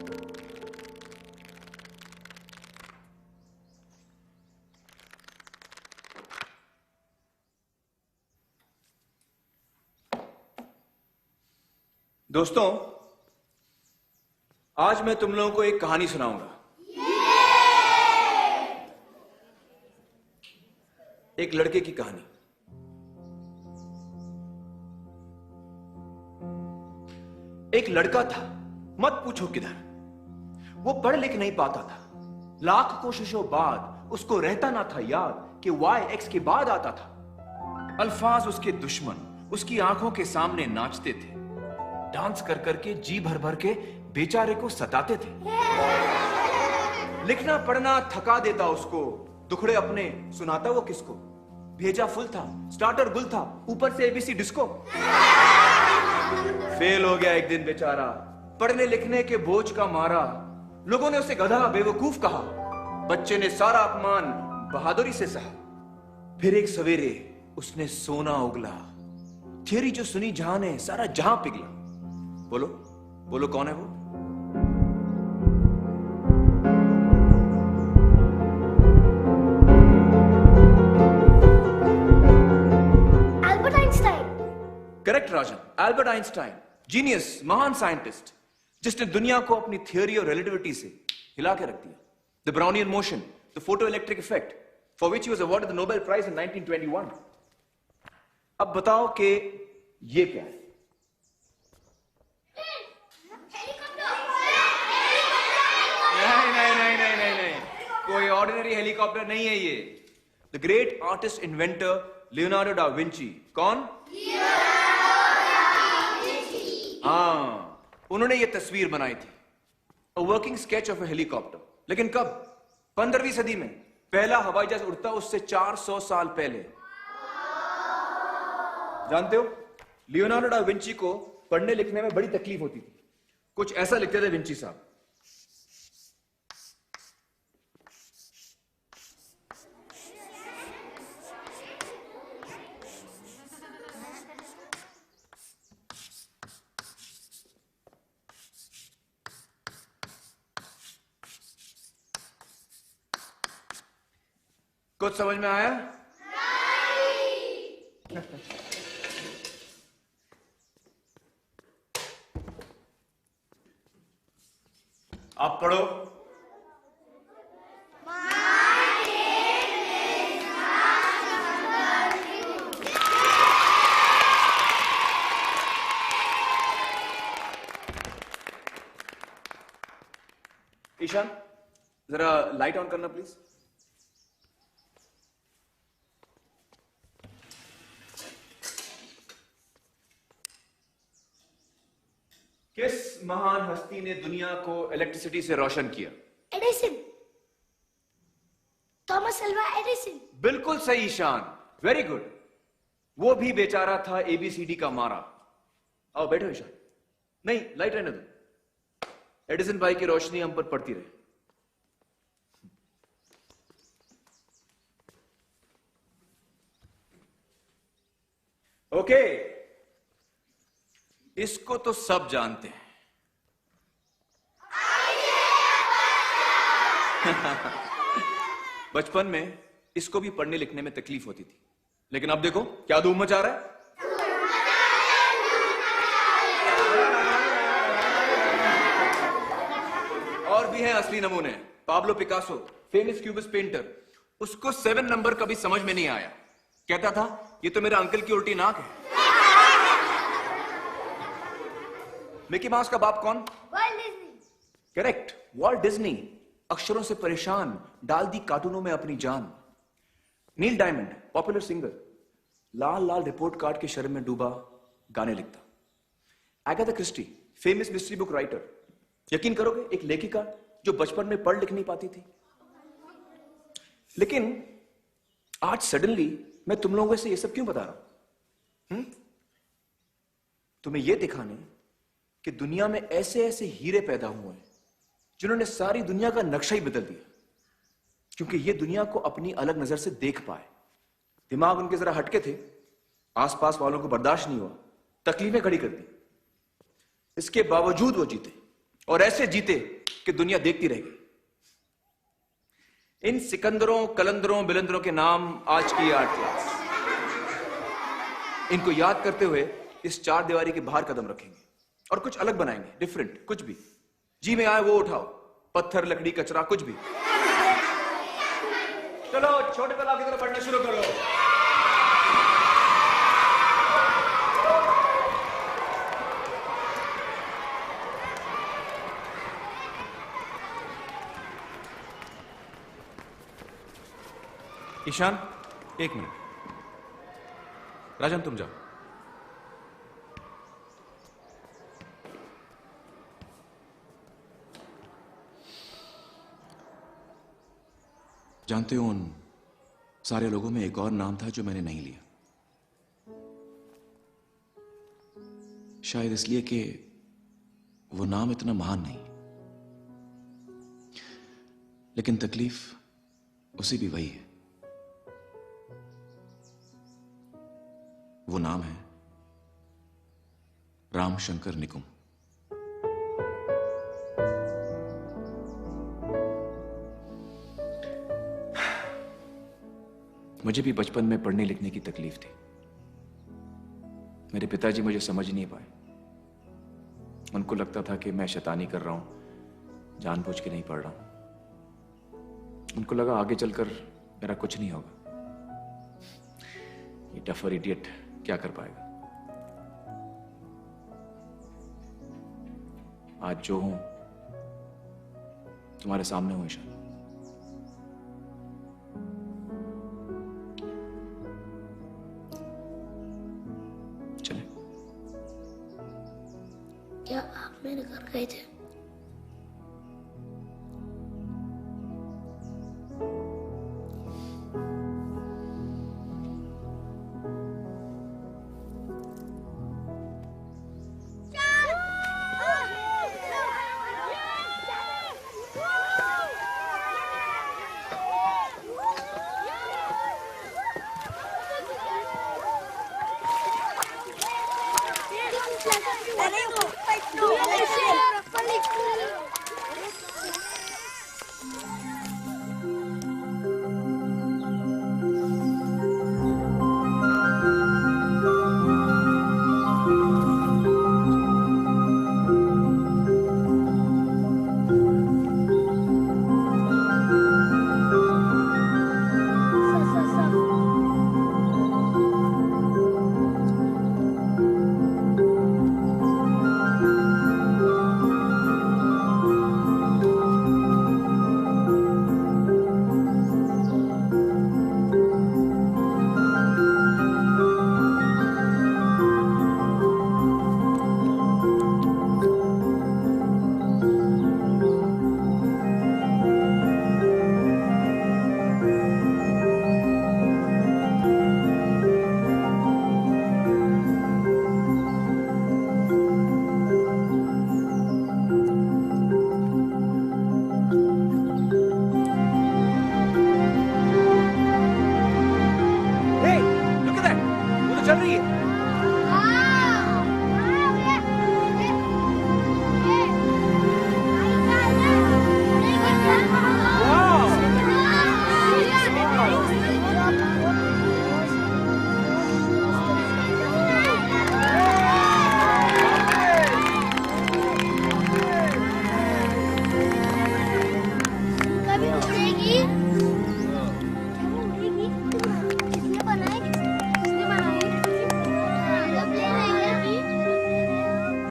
दोस्तों, आज मैं तुम लोगों को एक कहानी सुनाऊंगा। एक लड़के की कहानी। एक लड़का था, मत पूछो किधर। वो पढ़ लिख नहीं पाता था। लाख कोशिशों बाद उसको रहता ना था याद कि y x के बाद आता था। अल्फाज उसके दुश्मन उसकी आंखों के सामने नाचते थे। डांस कर करके जी भर भर के बेचारे को सताते थे। लिखना पढ़ना थका देता उसको, दुखड़े अपने सुनाता वो किसको। भेजा फुल था, स्टार्टर गुल था, ऊपर से एबीसी डिस्को। फेल हो गया एक दिन बेचारा, पढ़ने लिखने के बोझ का मारा। लोगों ने उसे गधा बेवकूफ कहा, बच्चे ने सारा अपमान बहादुरी से सहा। फिर एक सवेरे उसने सोना उगला, थियरी जो सुनी जहां ने सारा जहां पिघला। बोलो बोलो कौन है वो? Albert Einstein. करेक्ट राजन, एल्बर्ट आइंस्टाइन, जीनियस, महान साइंटिस्ट, जिसने दुनिया को अपनी थियरी और रिलेटिविटी से हिला के रख दिया। The Brownian motion, the photo electric effect, for which he was awarded the Nobel prize in 1921। अब बताओ कि ये क्या है? नहीं, कोई ऑर्डिनरी हेलीकॉप्टर नहीं है ये। The great artist inventor Leonardo da Vinci. कौन? हाँ, उन्होंने ये तस्वीर बनाई थी, a working sketch of a helicopter. लेकिन कब? 15वीं सदी में। पहला हवाई जहाज उड़ता उससे 400 साल पहले। जानते हो, लियोनार्डो डा विंची को पढ़ने लिखने में बड़ी तकलीफ होती थी। कुछ ऐसा लिखते थे विंची साहब। कुछ समझ में आया? नहीं। आप पढ़ो। ईशान, जरा लाइट ऑन करना प्लीज। किस महान हस्ती ने दुनिया को इलेक्ट्रिसिटी से रोशन किया? Edison, Thomas Alva Edison. बिल्कुल सही ईशान, वेरी गुड। वो भी बेचारा था एबीसीडी का मारा। आओ बैठो ईशान। नहीं, लाइट रहने दो, एडिसन भाई की रोशनी हम पर पड़ती रहे। ओके, इसको तो सब जानते हैं। बचपन में इसको भी पढ़ने लिखने में तकलीफ होती थी, लेकिन अब देखो क्या धूम मचा रहा है। और भी हैं असली नमूने। Pablo Picasso, famous cubist painter, उसको 7 नंबर कभी समझ में नहीं आया। कहता था ये तो मेरा अंकल की उल्टी नाक है। मिकी माउस का बाप कौन? World Disney. Correct, Walt Disney. अक्षरों से परेशान डाल दी कार्टूनों में अपनी जान। नील डायमंड, पॉपुलर सिंगर, लाल लाल रिपोर्ट कार्ड के शर्म में डूबा गाने लिखता। Agatha Christie, famous mystery book writer. यकीन करोगे, एक लेखिका जो बचपन में पढ़ लिख नहीं पाती थी। लेकिन आज सडनली मैं तुम लोगों से ये सब क्यों बता रहा हूं? तुम्हें यह दिखाने कि दुनिया में ऐसे ऐसे हीरे पैदा हुए हैं जिन्होंने सारी दुनिया का नक्शा ही बदल दिया, क्योंकि ये दुनिया को अपनी अलग नजर से देख पाए। दिमाग उनके जरा हटके थे, आसपास वालों को बर्दाश्त नहीं हुआ, तकलीफें खड़ी कर दी। इसके बावजूद वो जीते और ऐसे जीते कि दुनिया देखती रहेगी। इन सिकंदरों, कलंदरों, बिलंदरों के नाम आज की आर्ट क्लास। इनको याद करते हुए इस चार दीवारी के बाहर कदम रखेंगे और कुछ अलग बनाएंगे, डिफरेंट, कुछ भी जी में आए वो उठाओ, पत्थर, लकड़ी, कचरा, कुछ भी। चलो छोटे तालाब की तरफ बढ़ना शुरू करो। ईशान, एक मिनट। राजन, तुम जाओ। जानते हो, उन सारे लोगों में एक और नाम था जो मैंने नहीं लिया। शायद इसलिए कि वो नाम इतना महान नहीं, लेकिन तकलीफ उसे भी वही है। वो नाम है राम शंकर निकुम। मुझे भी बचपन में पढ़ने लिखने की तकलीफ थी। मेरे पिताजी मुझे समझ नहीं पाए। उनको लगता था कि मैं शैतानी कर रहा हूं, जानबूझ के नहीं पढ़ रहा हूं। उनको लगा आगे चलकर मेरा कुछ नहीं होगा, ये टफर इडियट क्या कर पाएगा। आज जो हूं तुम्हारे सामने हूं ईशान। क्या आप मेरे घर गए थे?